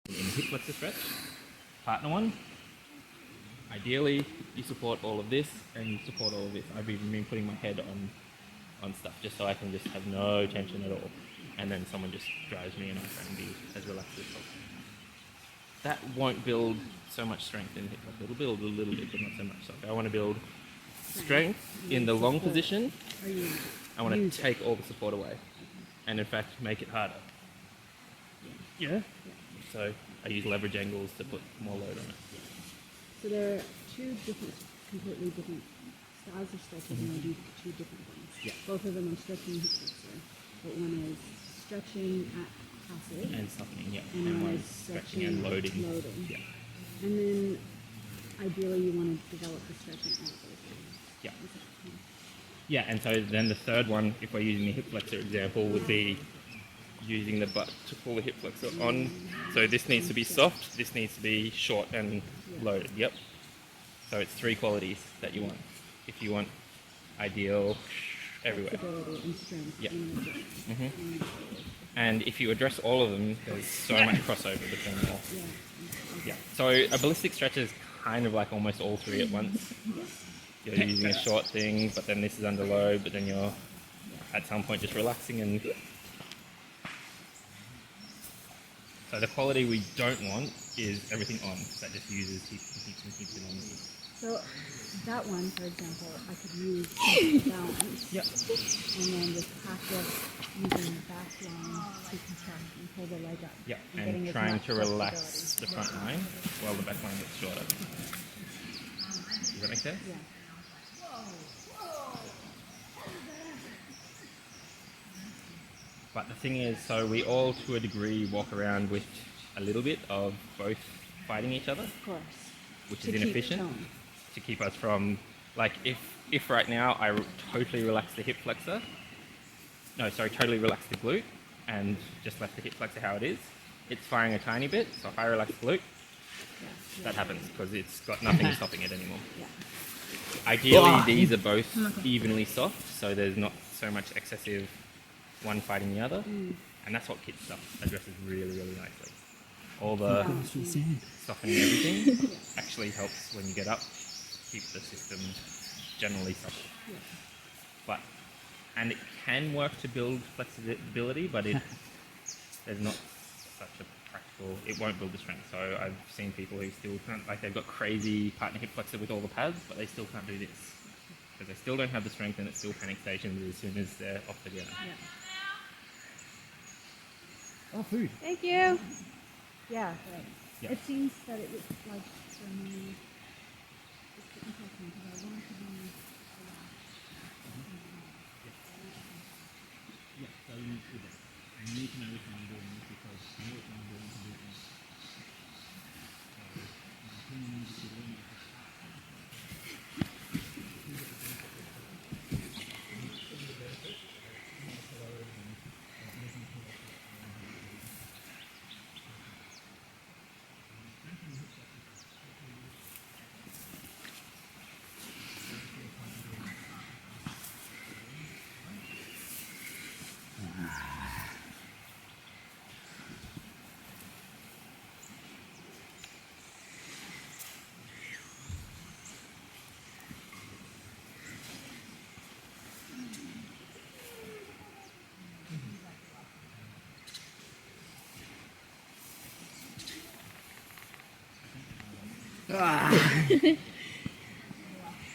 in hip flexor stretch. Partner one. Ideally, you support all of this and you support all of this. I've even been putting my head on stuff just so I can just have no tension at all. And then someone just drives me and I can be as relaxed as possible. That won't build so much strength in hip flexor. It'll build a little bit, but not so much. So if I want to build strength in the long position, I want to take all the support away and in fact make it harder. Yeah? So I use leverage angles to put more load on it. So there are two completely different styles of stretching, and I do two different ones. Yeah. Both of them are stretching hip flexor, but one is stretching at passive. And softening, yeah. And one is stretching and loading. Yeah. Yeah. And then ideally you want to develop the stretching at both ends. Yeah. Yeah, and so then the third one, if we're using the hip flexor example, would be using the butt to pull the hip flexor on. So this needs to be soft, this needs to be short and loaded. Yep. So it's three qualities that you want. If you want ideal everywhere. Flexibility and strength. Yeah. And And if you address all of them, there's so much crossover between them all. Yeah. So a ballistic stretch is kind of like almost all three at once. You're using a short thing, but then this is under load, but then you're at some point just relaxing and... So the quality we don't want is everything on. That just uses heaps and on. So that one, for example, I could use balance. Yep. And then just practice using the back line to contract and pull the leg up. Yeah, getting and as trying much to relax the flexibility. front line while the back line gets shorter. Does that make sense? Yeah. But the thing is, so we all, to a degree, walk around with a little bit of both fighting each other, Of course. which To is keep inefficient, tone. to keep us from, like, if right now I totally relax the hip flexor, totally relax the glute, and just left the hip flexor how it is, it's firing a tiny bit, so if I relax the glute, that happens, because it's got nothing stopping it anymore. Yeah. Ideally, these are both evenly soft, so there's not so much excessive one fighting the other, and that's what kit stuff addresses really, really nicely. All the softening everything actually helps when you get up, keep the system generally soft. And it can work to build flexibility, but there's not such a practical, it won't build the strength. So I've seen people who still can't, like they've got crazy partner hip flexor with all the pads, but they still can't do this. Because they still don't have the strength and it's still panic stations as soon as they're off the ground. Yeah. Oh, food. Thank you. Yeah, right. Yeah. It seems that it was like for me, it's interesting because I want to be relaxed. Yeah, so you need to do that. You need to know which one you're doing this because you know which one you're doing to do this. So, my opinion is to learn that.